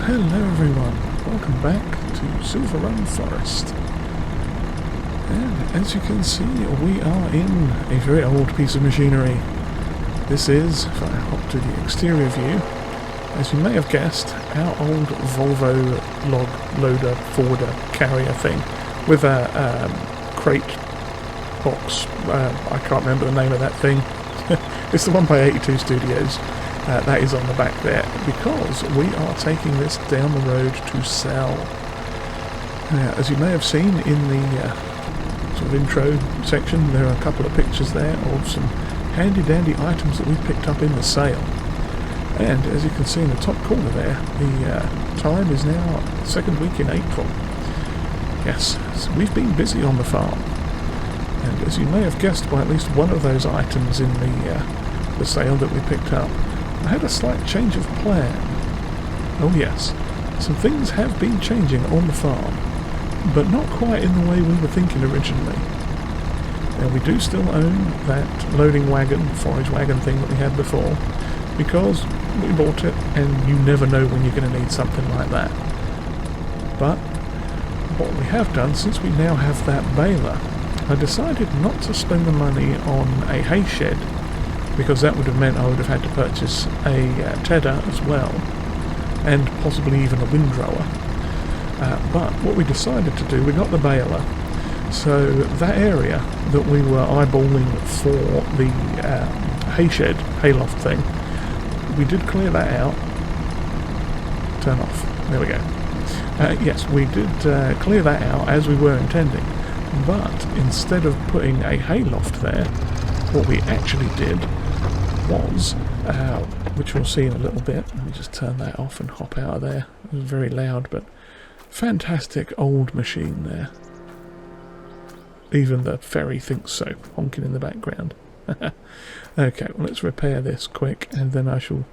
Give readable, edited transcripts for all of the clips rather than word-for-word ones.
Hello everyone, welcome back to Silverrun Forest. And as you can see, we are in a very old piece of machinery. This is, if I hop to the exterior view, as you may have guessed, our old Volvo log loader forwarder carrier thing with a crate box. I can't remember the name of that thing. It's the one by 82 Studios. That is on the back there, because we are taking this down the road to sell. As you may have seen in the sort of intro section, there are a couple of pictures there of some handy dandy items that we picked up in the sale. And as you can see in the top corner there, the time is now second week in April. Yes, so we've been busy on the farm. And as you may have guessed by at least one of those items in the sale that we picked up, I had a slight change of plan. Oh yes, some things have been changing on the farm, but not quite in the way we were thinking originally. Now we do still own that loading wagon, forage wagon thing that we had before, because we bought it and you never know when you're going to need something like that. But what we have done, since we now have that baler, I decided not to spend the money on a hay shed, because that would have meant I would have had to purchase a tedder as well, and possibly even a windrower. But what we decided to do, we got the baler, so that area that we were eyeballing for the hay shed, hayloft thing, we did clear that out. Turn off. There we go. Yes, we did clear that out as we were intending, but instead of putting a hayloft there, what we actually did was, which we'll see in a little bit, let me just turn that off and hop out of there. It was very loud, but fantastic old machine there. Even the ferry thinks so, honking in the background. Okay, well, let's repair this quick, and then I shall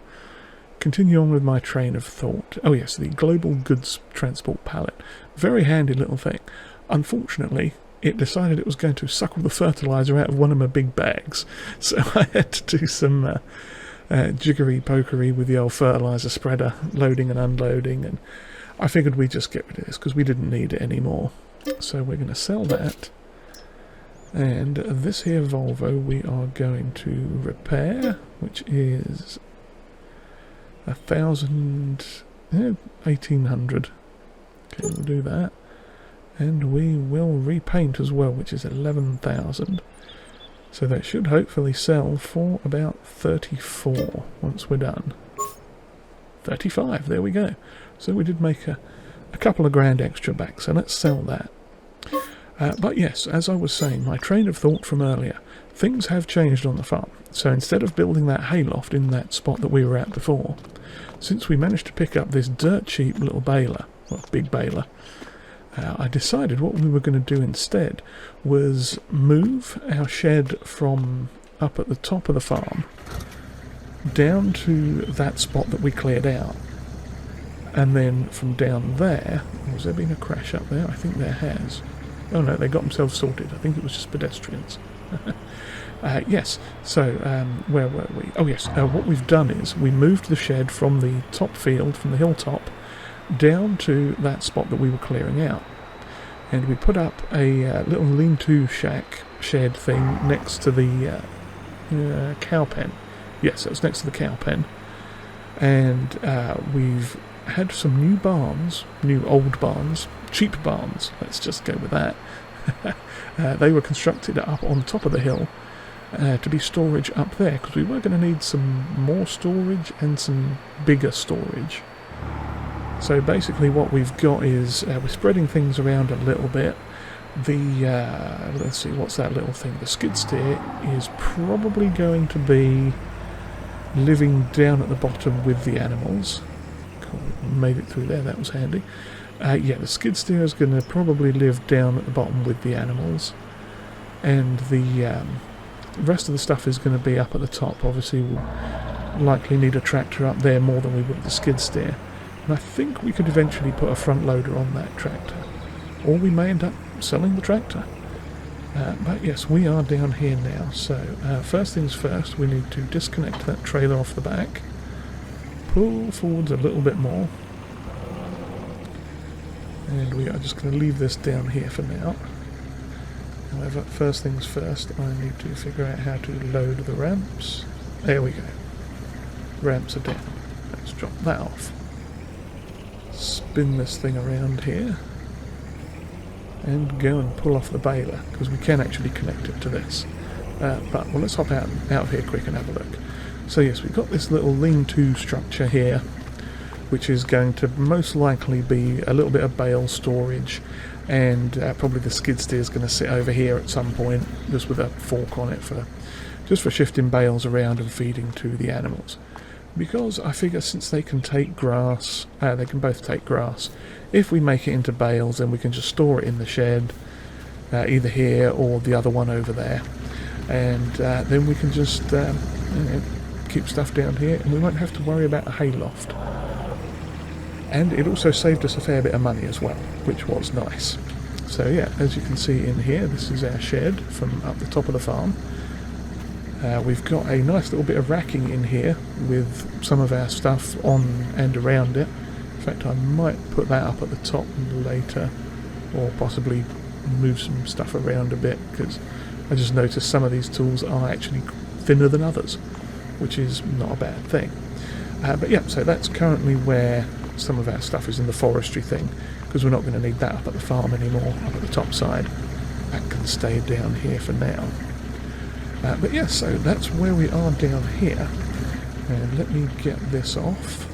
continue on with my train of thought. Oh yes, the global goods transport pallet. Very handy little thing. Unfortunately, it decided it was going to suckle the fertiliser out of one of my big bags. So I had to do some jiggery-pokery with the old fertiliser spreader, loading and unloading, and I figured we'd just get rid of this because we didn't need it anymore. So we're going to sell that. And this here Volvo we are going to repair, which is 1,800. Okay, we'll do that. And we will repaint as well, which is 11,000. So that should hopefully sell for about 34 once we're done. 35, there we go. So we did make a couple of grand extra back, so let's sell that. But yes, as I was saying, my train of thought from earlier, things have changed on the farm. So instead of building that hayloft in that spot that we were at before, since we managed to pick up this dirt cheap little baler, well, big baler, I decided what we were going to do instead was move our shed from up at the top of the farm down to that spot that we cleared out. And then from down there, has there been a crash up there? I think there has. Oh no, they got themselves sorted. I think it was just pedestrians. Yes, so where were we? Oh yes, what we've done is we moved the shed from the top field, from the hilltop, down to that spot that we were clearing out, and we put up a little lean-to shack shed thing next to the cow pen. Yes, it was next to the cow pen, and we've had some new barns, new old barns, cheap barns, let's just go with that. They were constructed up on top of the hill to be storage up there, because we were going to need some more storage and some bigger storage. So basically what we've got is, we're spreading things around a little bit. Let's see, what's that little thing? The skid steer is probably going to be living down at the bottom with the animals. Cool, made it through there, that was handy. Yeah, the skid steer is going to probably live down at the bottom with the animals. And the rest of the stuff is going to be up at the top. Obviously we'll likely need a tractor up there more than we would the skid steer. And I think we could eventually put a front loader on that tractor. Or we may end up selling the tractor. But yes, we are down here now. So first things first, we need to disconnect that trailer off the back. Pull forwards a little bit more. And we are just going to leave this down here for now. However, first things first, I need to figure out how to load the ramps. There we go. Ramps are down. Let's drop that off. Spin this thing around here. And go and pull off the baler, because we can actually connect it to this. But well, let's hop out of here quick and have a look. So yes, we've got this little lean-to structure here, which is going to most likely be a little bit of bale storage, and probably the skid steer is going to sit over here at some point, just with a fork on it just for shifting bales around and feeding to the animals. Because I figure since they can take grass, they can both take grass. If we make it into bales, then we can just store it in the shed, either here or the other one over there, and then we can just keep stuff down here, and we won't have to worry about a hayloft. And it also saved us a fair bit of money as well, which was nice. So yeah, as you can see in here, this is our shed from up the top of the farm. We've got a nice little bit of racking in here with some of our stuff on and around it. In fact, I might put that up at the top later, or possibly move some stuff around a bit, because I just noticed some of these tools are actually thinner than others, which is not a bad thing. But yeah, so that's currently where some of our stuff is in the forestry thing, because we're not going to need that up at the farm anymore, up at the top side. That can stay down here for now. But yeah, so that's where we are down here. And let me get this off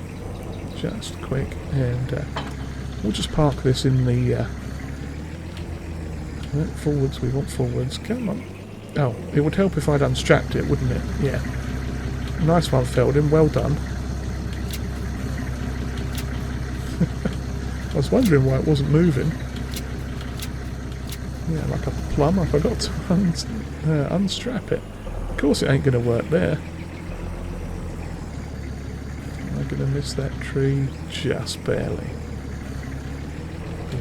just quick, and we'll just park this in the forwards. We want forwards. Come on. Oh, it would help if I'd unstrapped it, wouldn't it? Yeah. Nice one, Feldon. Well done. I was wondering why it wasn't moving. Yeah, like a plum, I forgot to unstrap it. Of course it ain't going to work there. Am I going to miss that tree? Just barely.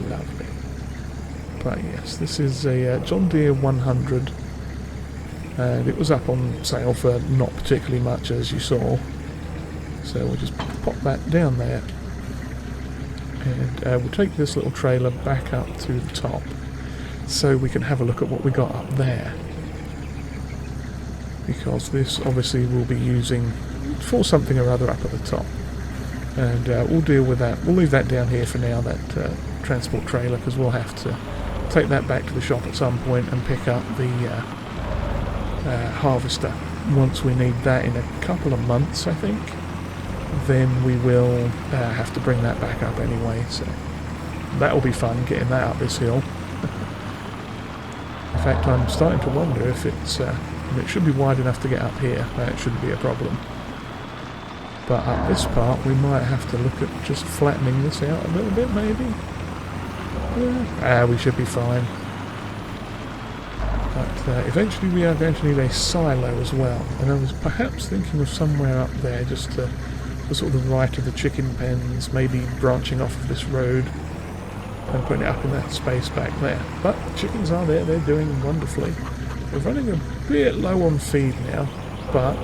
Lovely. But yes, this is a John Deere 100. And it was up on sale for not particularly much, as you saw. So we'll just pop that down there. And we'll take this little trailer back up to the top, so we can have a look at what we got up there, because this obviously we'll be using for something or other up at the top, and we'll deal with that. We'll leave that down here for now, that transport trailer, because we'll have to take that back to the shop at some point and pick up the harvester once we need that in a couple of months, I think. Then we will have to bring that back up anyway, so that'll be fun, getting that up this hill. In fact, I'm starting to wonder if it's it should be wide enough to get up here. That shouldn't be a problem. But up this part, we might have to look at just flattening this out a little bit, maybe. We should be fine. But eventually we are going to need a silo as well, and I was perhaps thinking of somewhere up there, just to the sort of the right of the chicken pens, maybe branching off of this road and putting it up in that space back there. But the chickens are there, they're doing wonderfully. We're running a bit low on feed now, but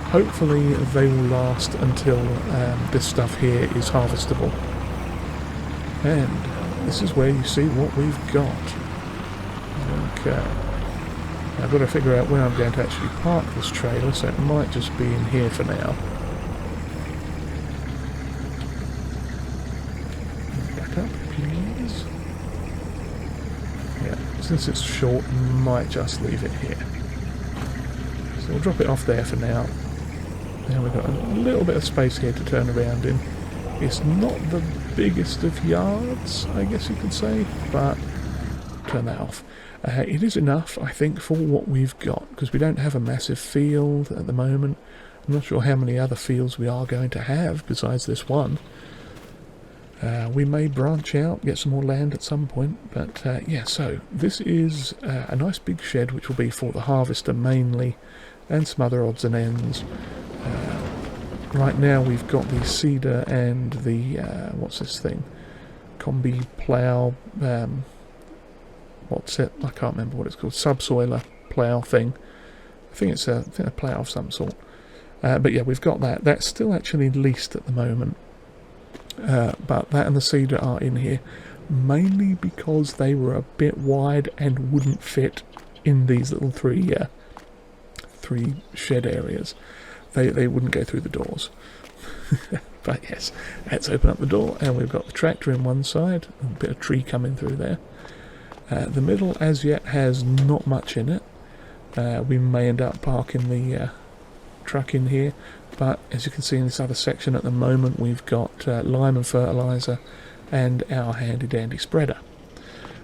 hopefully they will last until this stuff here is harvestable. And this is where you see what we've got. Okay. I've got to figure out where I'm going to actually park this trailer, so it might just be in here for now. Since it's short, might just leave it here. So we'll drop it off there for now. Now we've got a little bit of space here to turn around in. It's not the biggest of yards, I guess you could say, but turn that off. It is enough, I think, for what we've got, because we don't have a massive field at the moment. I'm not sure how many other fields we are going to have besides this one. We may branch out, get some more land at some point, but yeah, so this is a nice big shed which will be for the harvester mainly, and some other odds and ends. Right now we've got the seeder and the, what's this thing? Combi plough, what's it? I can't remember what it's called, subsoiler plough thing. I think it's a plough of some sort. But yeah, we've got that. That's still actually leased at the moment. But that and the seeder are in here. mainly because they were a bit wide and wouldn't fit in these little three shed areas. They wouldn't go through the doors. But yes, let's open up the door, and we've got the tractor in one side, and a bit of tree coming through there. The middle as yet has not much in it. We may end up parking the truck in here, but as you can see in this other section at the moment, we've got lime and fertiliser and our handy dandy spreader.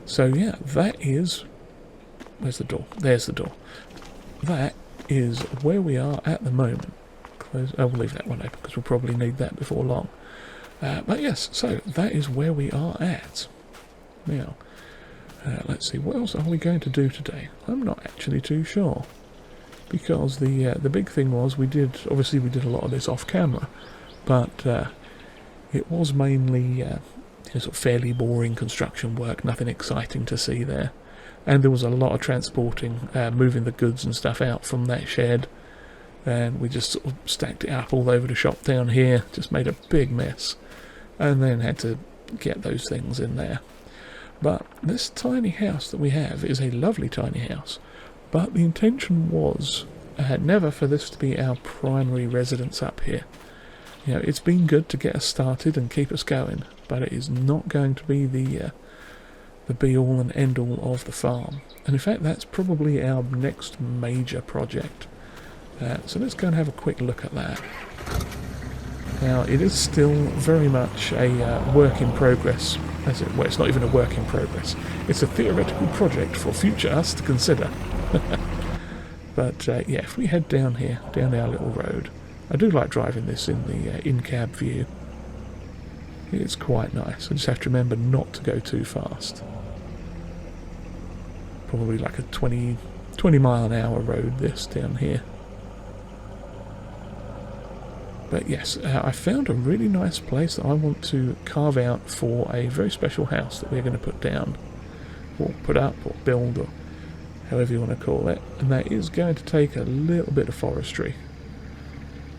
So yeah, that is... where's the door? There's the door. That is where we are at the moment. We'll leave that one open because we'll probably need that before long. But yes, so that is where we are at. Now, let's see, what else are we going to do today? I'm not actually too sure. Because the big thing was, obviously we did a lot of this off camera, but it was mainly sort of fairly boring construction work, nothing exciting to see there. And there was a lot of transporting, moving the goods and stuff out from that shed. And we just sort of stacked it up all over the shop down here, just made a big mess, and then had to get those things in there. But this tiny house that we have is a lovely tiny house, but the intention was never for this to be our primary residence up here. You know, it's been good to get us started and keep us going, but it is not going to be the be-all and end-all of the farm. And in fact, that's probably our next major project. So let's go and have a quick look at that. Now, it is still very much a work in progress. Well, it's not even a work in progress. It's a theoretical project for future us to consider. But yeah, if we head down here, down our little road, I do like driving this in the in-cab view. It's quite nice. I just have to remember not to go too fast. Probably like a 20 mile an hour road, this down here. But yes, I found a really nice place that I want to carve out for a very special house that we're going to put down, or put up, or build, or however you want to call it. And that is going to take a little bit of forestry.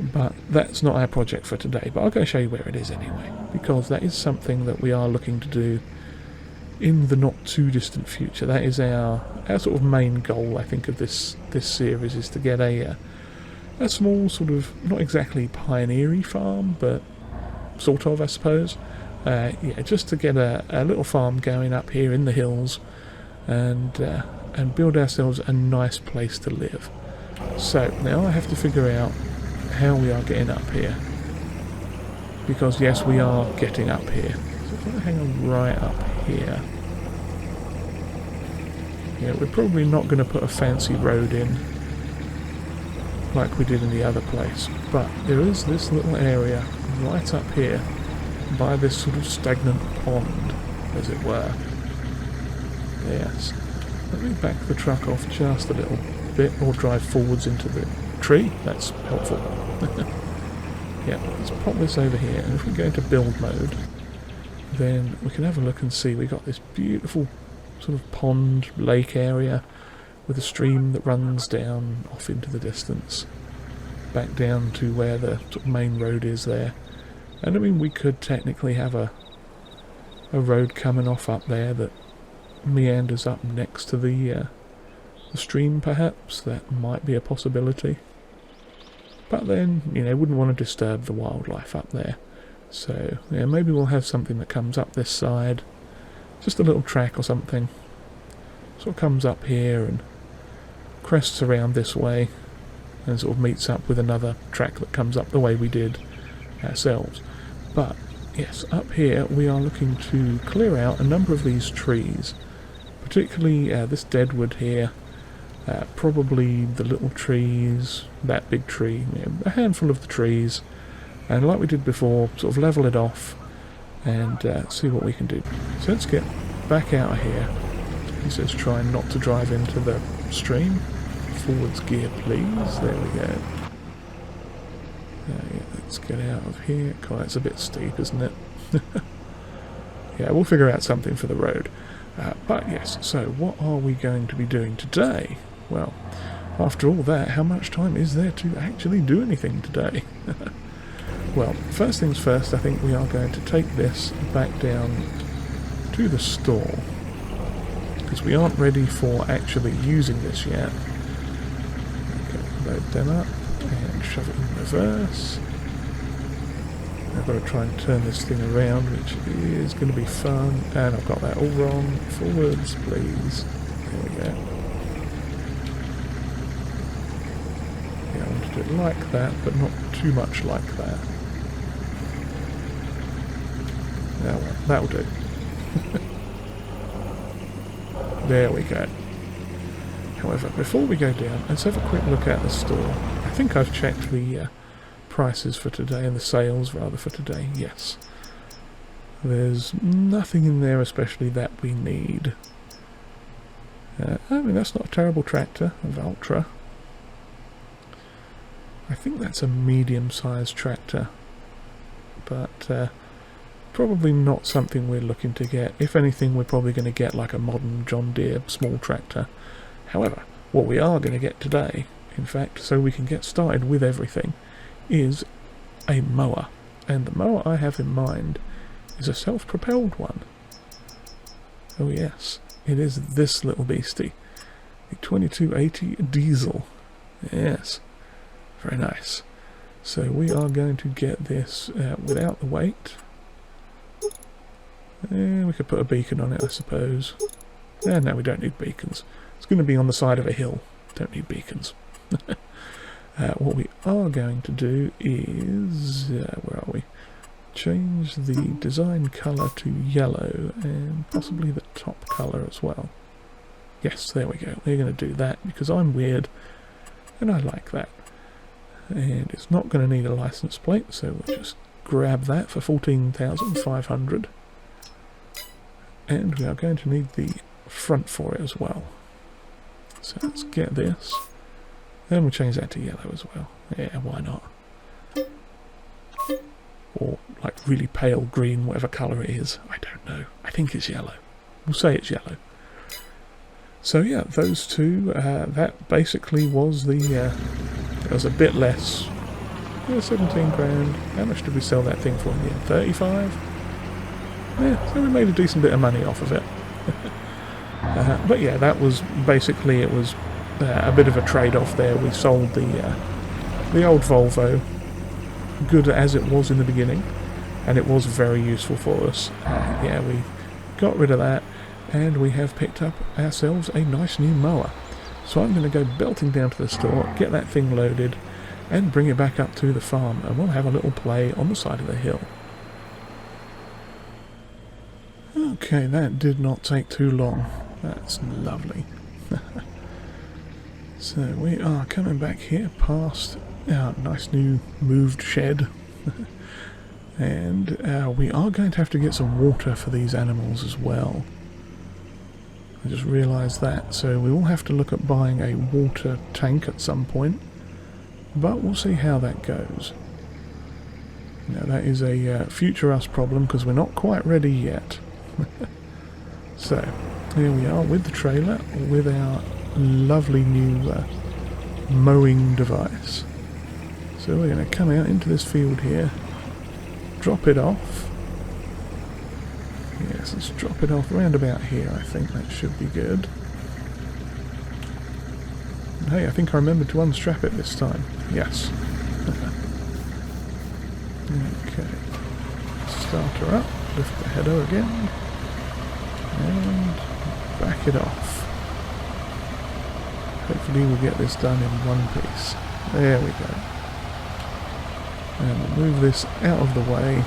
But that's not our project for today, but I'll go show you where it is anyway, because that is something that we are looking to do in the not too distant future. That is our sort of main goal, I think, of this series, is to get a small sort of, not exactly pioneering farm, but sort of, I suppose. Yeah, just to get a little farm going up here in the hills, and build ourselves a nice place to live. So now I have to figure out how we are getting up here, because yes, we are getting up here. So if I hang on right up here, yeah, we're probably not going to put a fancy road in like we did in the other place, but there is this little area right up here by this sort of stagnant pond, as it were. Yes, let me back the truck off just a little bit, or drive forwards into the tree. That's helpful. Yeah, let's pop this over here, and if we go into build mode, then we can have a look and see we got this beautiful sort of pond lake area with a stream that runs down off into the distance, back down to where the sort of main road is there. And I mean, we could technically have a road coming off up there that meanders up next to the stream, perhaps. That might be a possibility. But then, you know, wouldn't want to disturb the wildlife up there. So, yeah, maybe we'll have something that comes up this side. Just a little track or something. Sort of comes up here and crests around this way, and sort of meets up with another track that comes up the way we did ourselves. But, yes, up here we are looking to clear out a number of these trees. Particularly this deadwood here. Probably the little trees, that big tree, you know, a handful of the trees, and like we did before, sort of level it off and see what we can do. So let's get back out of here. He says try not to drive into the stream. Forwards gear, please. There we go. Yeah, let's get out of here. God, it's a bit steep, isn't it? Yeah, we'll figure out something for the road. But yes, so what are we going to be doing today? Well, after all that, how much time is there to actually do anything today? Well, first things first, I think we are going to take this back down to to the store, because we aren't ready for actually using this yet. Okay, load them up and shove it in reverse. I've got to try and turn this thing around, which is going to be fun. And I've got that all wrong. Forwards, please. There we go. Yeah, I want to do it like that, but not too much like that. Now, that'll do. There we go. However, before we go down, let's have a quick look at the store. I think I've checked the prices for today, and the sales rather for today. Yes. There's nothing in there especially that we need. I mean, that's not a terrible tractor, a Valtra. I think that's a medium-sized tractor, but probably not something we're looking to get. If anything, we're probably going to get like a modern John Deere small tractor. However, what we are going to get today, in fact, so we can get started with everything, is a mower. And the mower I have in mind is a self-propelled one. Oh yes, it is this little beastie. The 2280 diesel. Yes, very nice. So we are going to get this without the weight. We could put a beacon on it, I suppose. No, we don't need beacons. It's going to be on the side of a hill. Don't need beacons. What we are going to do is... where are we? Change the design colour to yellow, and possibly the top colour as well. Yes, there we go. We're going to do that because I'm weird, and I like that. And it's not going to need a license plate, so we'll just grab that for 14,500. And we are going to need the front for it as well. So let's get this. Then we'll change that to yellow as well. Yeah, why not? Or like really pale green, whatever colour it is. I don't know. I think it's yellow. We'll say it's yellow. So yeah, those two, that basically was the... it was a bit less. 17 grand. How much did we sell that thing for in the end? 35? Yeah, so we made a decent bit of money off of it. But yeah, that was basically, it was a bit of a trade-off there. We sold the old Volvo, good as it was in the beginning, and it was very useful for us. Yeah, we got rid of that, and we have picked up ourselves a nice new mower. So I'm going to go belting down to the store, get that thing loaded, and bring it back up to the farm, and we'll have a little play on the side of the hill. Okay, that did not take too long. That's lovely. So we are coming back here past our nice new moved shed. And we are going to have to get some water for these animals as well. I just realised that. So we will have to look at buying a water tank at some point. But we'll see how that goes. Now that is a future us problem because we're not quite ready yet. So here we are with the trailer with our lovely new mowing device. So we're going to come out into this field here, drop it off. Yes, let's drop it off round about here. I think that should be good. And hey, I think I remembered to unstrap it this time. Yes. Okay. Start her up, lift the header again, and back it off. Hopefully we'll get this done in one piece. There we go. And we'll move this out of the way.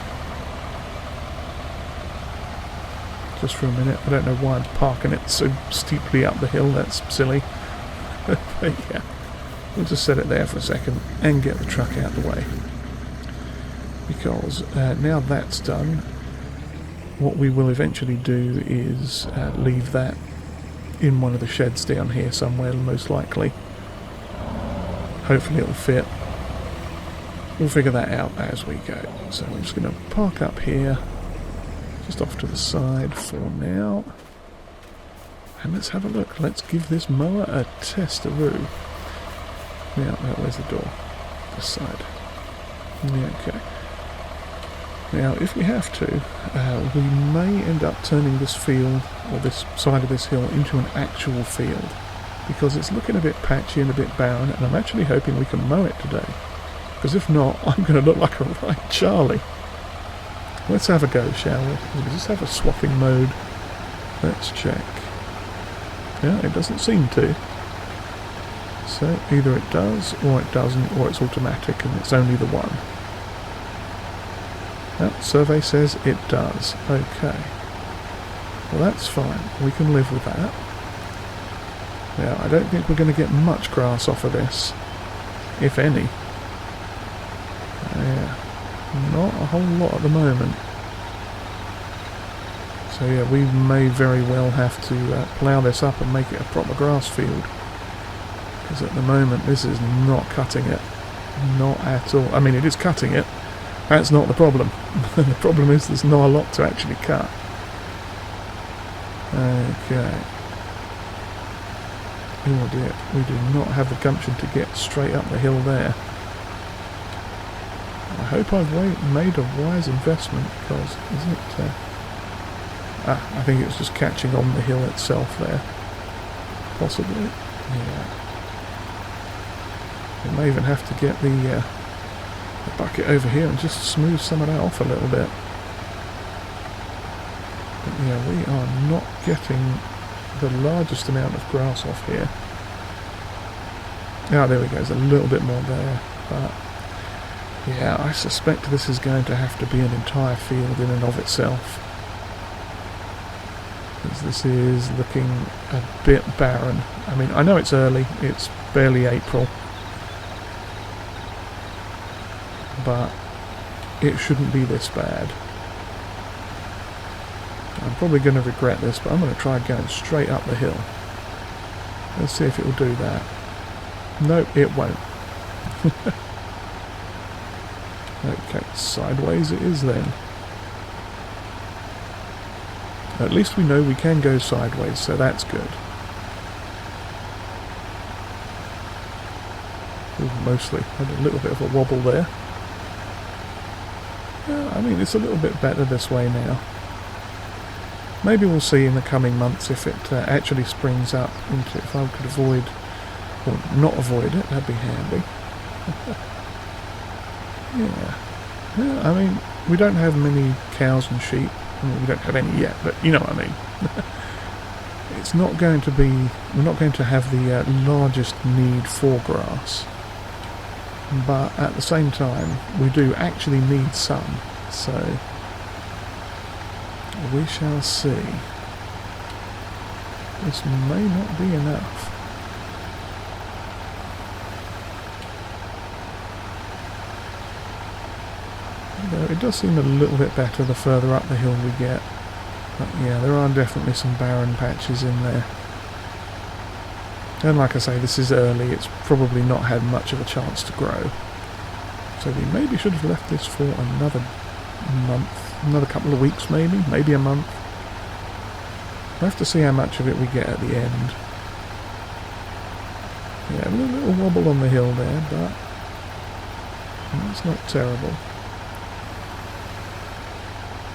Just for a minute. I don't know why I'm parking it so steeply up the hill. That's silly. But yeah, we'll just set it there for a second and get the truck out of the way. Because now that's done, what we will eventually do is leave that in one of the sheds down here somewhere, most likely. Hopefully it'll fit. We'll figure that out as we go. So we're just going to park up here, just off to the side for now. And let's have a look. Let's give this mower a testaroo. Now, where's the door? This side. Yeah, okay. Now, if we have to, we may end up turning this field, or this side of this hill, into an actual field, because it's looking a bit patchy and a bit barren, and I'm actually hoping we can mow it today, because if not, I'm going to look like a right Charlie. Let's have a go, shall we? We'll just have a swapping mode. Let's check. Yeah, it doesn't seem to. So either it does, or it doesn't, or it's automatic and it's only the one. Well, survey says it does. Okay. Well, that's fine. We can live with that. Now, I don't think we're going to get much grass off of this, if any. Yeah, not a whole lot at the moment. So yeah, we may very well have to plough this up and make it a proper grass field. Because at the moment this is not cutting it. Not at all. I mean, it is cutting it. That's not the problem. The problem is there's not a lot to actually cut. Okay. Oh dear, we do not have the gumption to get straight up the hill there. I hope I've made a wise investment, because isn't it... I think it's just catching on the hill itself there. Possibly. Yeah. We may even have to get the bucket over here and just smooth some of that off a little bit. But yeah, we are not getting the largest amount of grass off here. Ah, there we go, there's a little bit more there. But yeah, I suspect this is going to have to be an entire field in and of itself. Because this is looking a bit barren. I mean, I know it's early, it's barely April. But it shouldn't be this bad. I'm probably going to regret this, but I'm going to try going straight up the hill. Let's see if it will do that. No, it won't. Okay, sideways it is then. At least we know we can go sideways, so that's good. Ooh, mostly had a little bit of a wobble there. Yeah, I mean, it's a little bit better this way now. Maybe we'll see in the coming months if it actually springs up into, if I could avoid, or not avoid it, that'd be handy. Yeah, I mean, we don't have many cows and sheep. I mean, we don't have any yet, but you know what I mean. It's not going to be, we're not going to have the largest need for grass. But at the same time, we do actually need some, so we shall see. This may not be enough. Although it does seem a little bit better the further up the hill we get. But yeah, there are definitely some barren patches in there. And like I say, this is early, it's probably not had much of a chance to grow. So we maybe should have left this for another month, another couple of weeks maybe a month. We'll have to see how much of it we get at the end. Yeah, a little wobble on the hill there, but it's not terrible.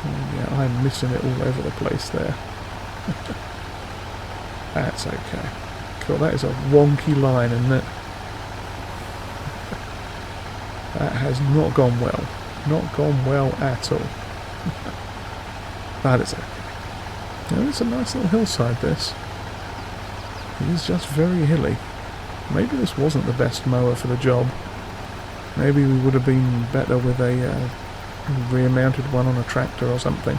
Oh, yeah, I'm missing it all over the place there. That's okay. Cool, that is a wonky line, isn't it? That has not gone well. Not gone well at all. That is okay. Now, it's a nice little hillside, this. It is just very hilly. Maybe this wasn't the best mower for the job. Maybe we would have been better with a rear-mounted one on a tractor or something.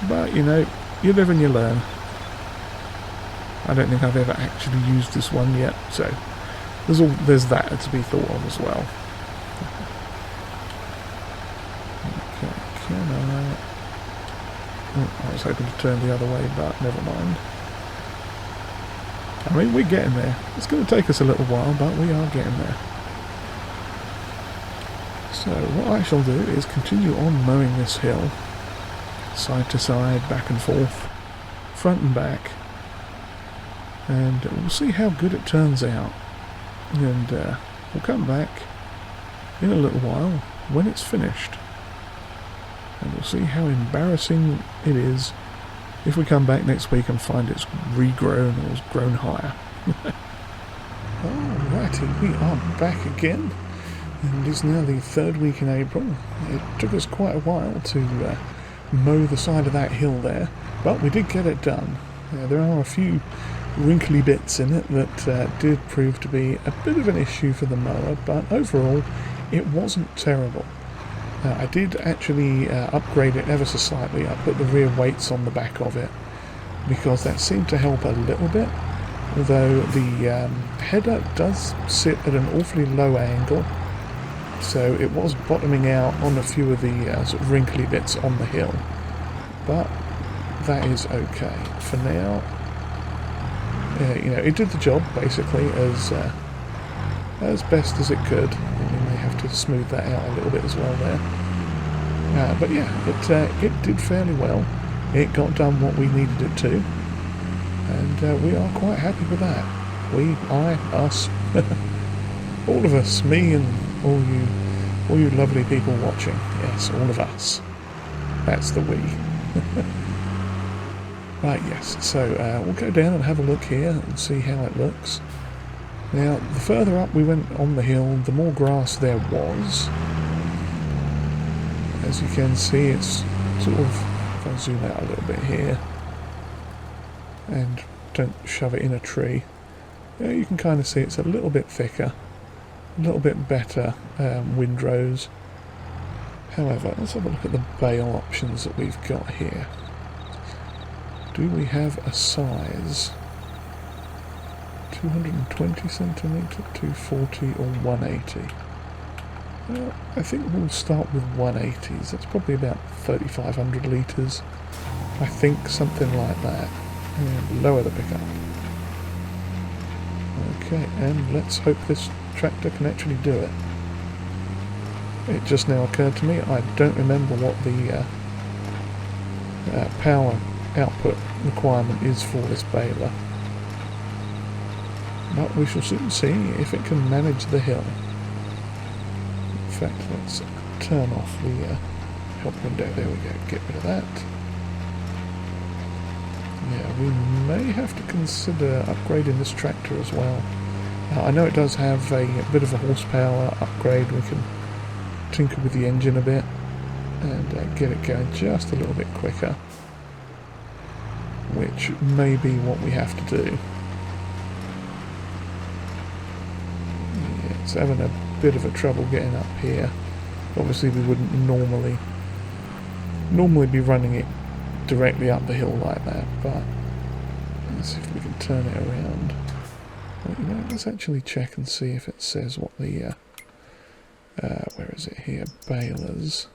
But, you know, you live and you learn. I don't think I've ever actually used this one yet, so there's that to be thought of as well. Okay, can I... Oh, I was hoping to turn the other way, but never mind. I mean, we're getting there. It's going to take us a little while, but we are getting there. So, what I shall do is continue on mowing this hill, side to side, back and forth, front and back, and we'll see how good it turns out. And we'll come back in a little while when it's finished. And we'll see how embarrassing it is if we come back next week and find it's regrown or has grown higher. Alrighty, we are back again. And it's now the third week in April. It took us quite a while to mow the side of that hill there, but we did get it done. There are a few wrinkly bits in it that did prove to be a bit of an issue for the mower, but overall it wasn't terrible. I did actually upgrade it ever so slightly. I put the rear weights on the back of it because that seemed to help a little bit, although the header does sit at an awfully low angle, so it was bottoming out on a few of the sort of wrinkly bits on the hill, but that is okay for now. It did the job basically as best as it could. We may have to smooth that out a little bit as well there. But yeah, it did fairly well. It got done what we needed it to, and we are quite happy with that. We, us, all of us, me and all you lovely people watching. Yes, all of us. That's the we. Right, yes, so we'll go down and have a look here and see how it looks. Now, the further up we went on the hill, the more grass there was. As you can see, it's sort of, if I zoom out a little bit here, and don't shove it in a tree, you can kind of see it's a little bit thicker, a little bit better windrows. However, let's have a look at the bale options that we've got here. Do we have a size? 220 centimetre, 240 or 180? Well, I think we'll start with 180s. That's probably about 3,500 litres. I think something like that. And lower the pickup. Okay, and let's hope this tractor can actually do it. It just now occurred to me, I don't remember what the power output requirement is for this baler, but we shall soon see if it can manage the hill. In fact, let's turn off the help window. There we go, get rid of that. Yeah, we may have to consider upgrading this tractor as well. I know it does have a bit of a horsepower upgrade. We can tinker with the engine a bit and get it going just a little bit quicker, which may be what we have to do. Yeah, it's having a bit of a trouble getting up here. Obviously we wouldn't normally be running it directly up the hill like that, but let's see if we can turn it around. Well, let's actually check and see if it says what the where is it here, balers.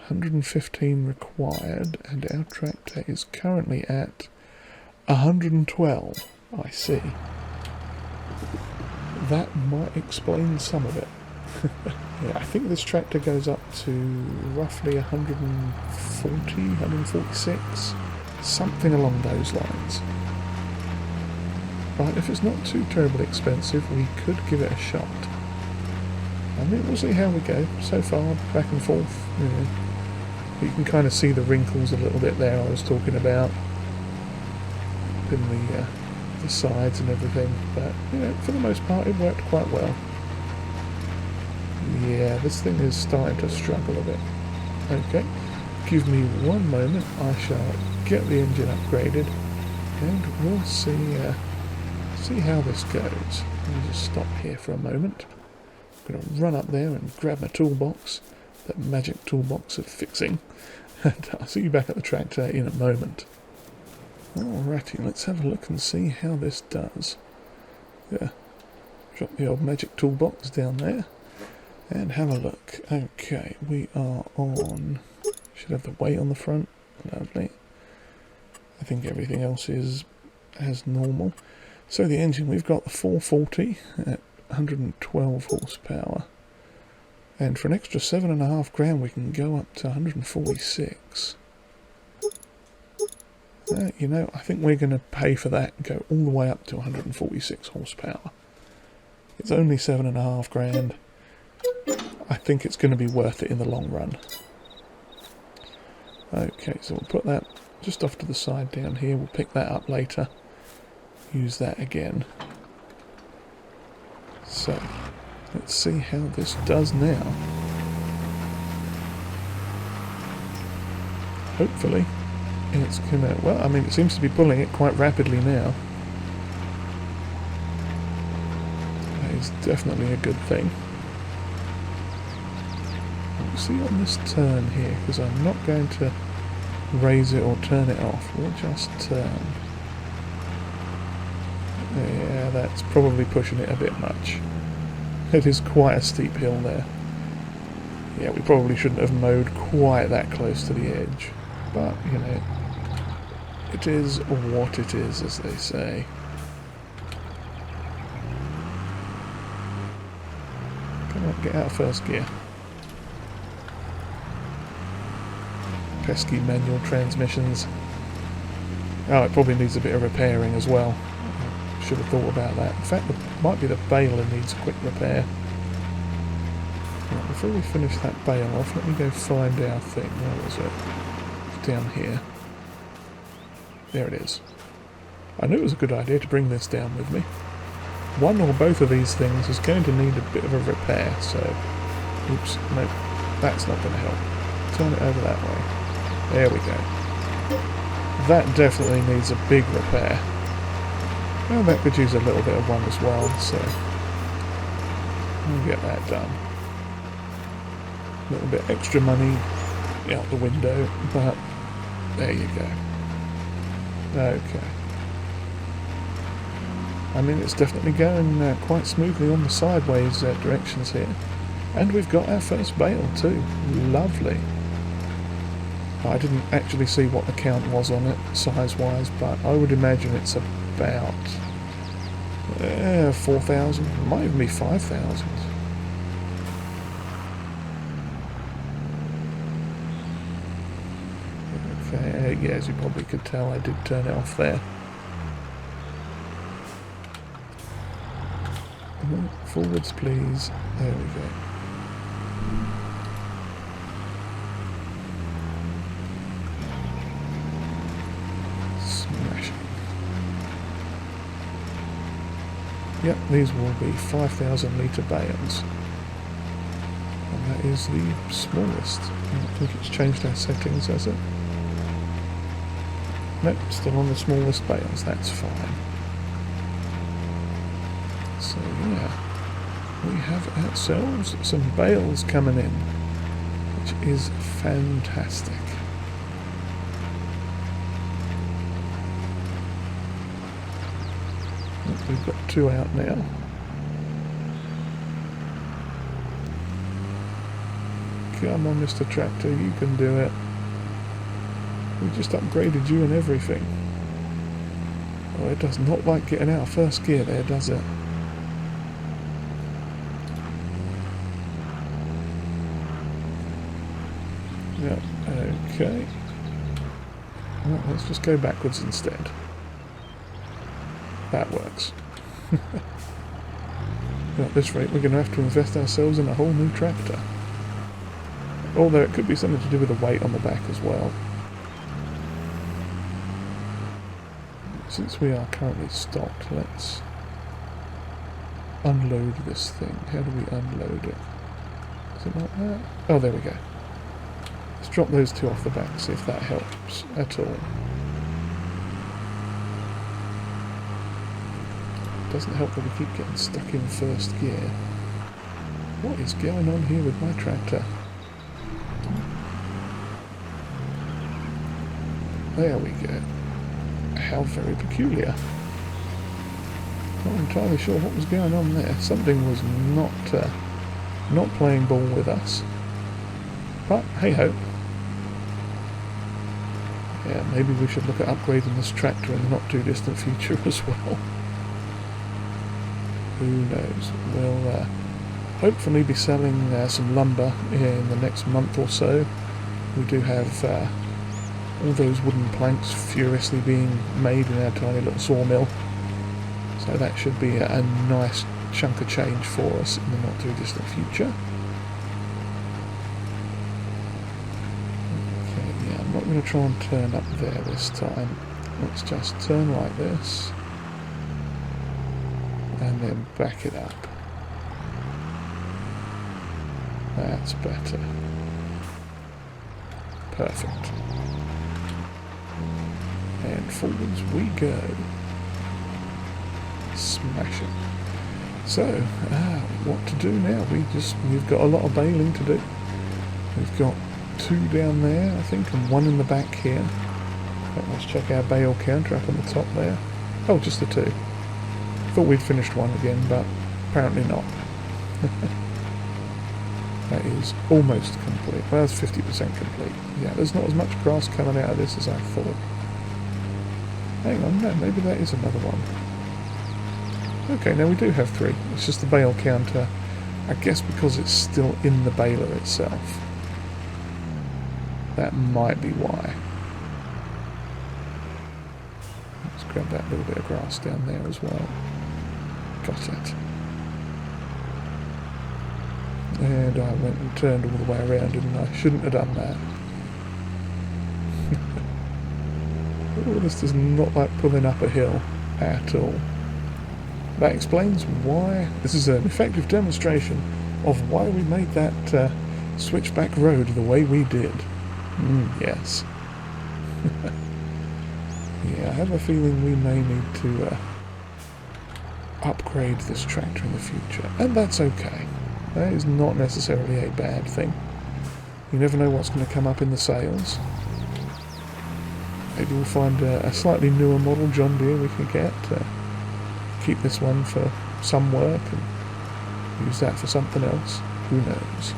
115 required, and our tractor is currently at 112. I see. That might explain some of it. Yeah, I think this tractor goes up to roughly 140, 146, something along those lines. But if it's not too terribly expensive, we could give it a shot. I mean, we'll see how we go. So far, back and forth, you can kind of see the wrinkles a little bit there I was talking about in the sides and everything, but for the most part it worked quite well. Yeah, this thing is starting to struggle a bit. Okay, give me one moment, I shall get the engine upgraded and we'll see how this goes. Let me just stop here for a moment. I'm going to run up there and grab my toolbox, that magic toolbox of fixing, and I'll see you back at the tractor in a moment. Alrighty, let's have a look and see how this does. Yeah, drop the old magic toolbox down there and have a look. Okay, we are on, should have the weight on the front, lovely. I think everything else is as normal. So the engine, we've got the 440 at 112 horsepower, and for an extra £7.5 we can go up to 146. I think we're going to pay for that and go all the way up to 146 horsepower. It's only £7.5 grand. I think it's going to be worth it in the long run. Okay, so we'll put that just off to the side down here. We'll pick that up later. Use that again. So, let's see how this does now. Hopefully, it's gonna... Well, I mean, it seems to be pulling it quite rapidly now. That is definitely a good thing. We'll see on this turn here, because I'm not going to raise it or turn it off. We'll just turn. Yeah, that's probably pushing it a bit much. It is quite a steep hill there. Yeah, we probably shouldn't have mowed quite that close to the edge. But, you know, it is what it is, as they say. Come on, get out of first gear. Pesky manual transmissions. Oh, it probably needs a bit of repairing as well. Should have thought about that. In fact, it might be the baler needs a quick repair. Right, before we finish that bale off, let me go find our thing. Where was it? It's down here. There it is. I knew it was a good idea to bring this down with me. One or both of these things is going to need a bit of a repair, so... Oops, no, that's not going to help. Turn it over that way. There we go. That definitely needs a big repair. Well, that could use a little bit of one as well, so we'll get that done. A little bit extra money out the window, but there you go. Okay. I mean, it's definitely going quite smoothly on the sideways directions here. And we've got our first bale too. Lovely. I didn't actually see what the count was on it, size-wise, but I would imagine it's about 4,000. It might even be 5,000. Okay, yeah, as you probably could tell, I did turn it off there. Forwards, please. There we go. Smashing. Yep, these will be 5,000 litre bales. And that is the smallest. I don't think it's changed our settings, has it? Nope, still on the smallest bales, that's fine. So yeah, we have ourselves some bales coming in, which is fantastic. We've got 2 out now. Come on, Mr. Tractor, you can do it. We just upgraded you and everything. Oh, it does not like getting out of first gear there, does it? Yeah, okay. Well, let's just go backwards instead. That works. At this rate, we're going to have to invest ourselves in a whole new tractor. Although it could be something to do with the weight on the back as well. Since we are currently stocked, let's unload this thing. How do we unload it? Is it like that? Oh, there we go. Let's drop those 2 off the back, see if that helps at all. Doesn't help that we keep getting stuck in first gear. What is going on here with my tractor? There we go. How very peculiar. Not entirely sure what was going on there. Something was not playing ball with us. But hey ho. Yeah, maybe we should look at upgrading this tractor in the not too distant future as well. Who knows? We'll hopefully be selling some lumber in the next month or so. We do have all those wooden planks furiously being made in our tiny little sawmill. So that should be a nice chunk of change for us in the not too distant future. Okay, yeah, I'm not going to try and turn up there this time. Let's just turn like this and then back it up. That's better. Perfect. And forwards we go. Smash it. So, what to do now? We've got a lot of baling to do. We've got 2 down there, I think, and 1 in the back here. Let's check our bale counter up on the top there. Oh, just the 2. Thought we'd finished 1 again, but apparently not. That is almost complete. Well, it's 50% complete. Yeah, there's not as much grass coming out of this as I thought. Hang on, no, maybe that is another one. Okay, now we do have 3. It's just the bale counter, I guess because it's still in the baler itself. That might be why. Let's grab that little bit of grass down there as well. Got it. And I went and turned all the way around, and I shouldn't have done that. Oh, this does not like pulling up a hill at all. That explains why. This is an effective demonstration of why we made that switchback road the way we did. Yes. Yeah, I have a feeling we may need to upgrade this tractor in the future, and that's okay. That is not necessarily a bad thing. You never know what's going to come up in the sales. Maybe we'll find a slightly newer model John Deere we can get. Keep this one for some work and use that for something else. Who knows?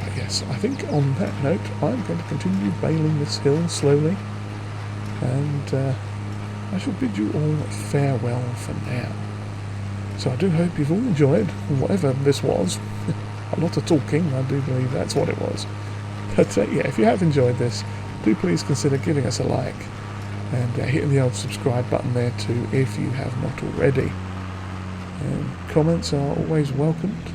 But yes, I think on that note, I'm going to continue baling this hill slowly. And I shall bid you all farewell for now. So I do hope you've all enjoyed whatever this was. A lot of talking, I do believe that's what it was. But yeah, if you have enjoyed this, do please consider giving us a like and hitting the old subscribe button there too if you have not already. Comments are always welcomed.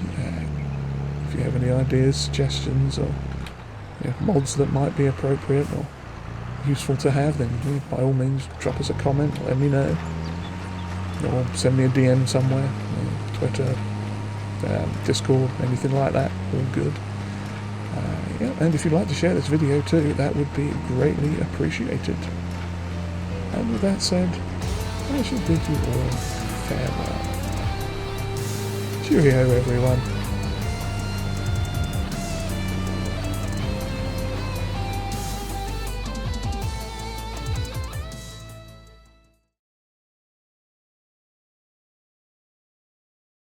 If you have any ideas, suggestions, or mods that might be appropriate or useful to have, then by all means drop us a comment, let me know. Or send me a DM somewhere, Twitter, Discord, anything like that, all good. Yeah, and if you'd like to share this video too, that would be greatly appreciated. And with that said, I shall bid you all farewell. Cheerio everyone.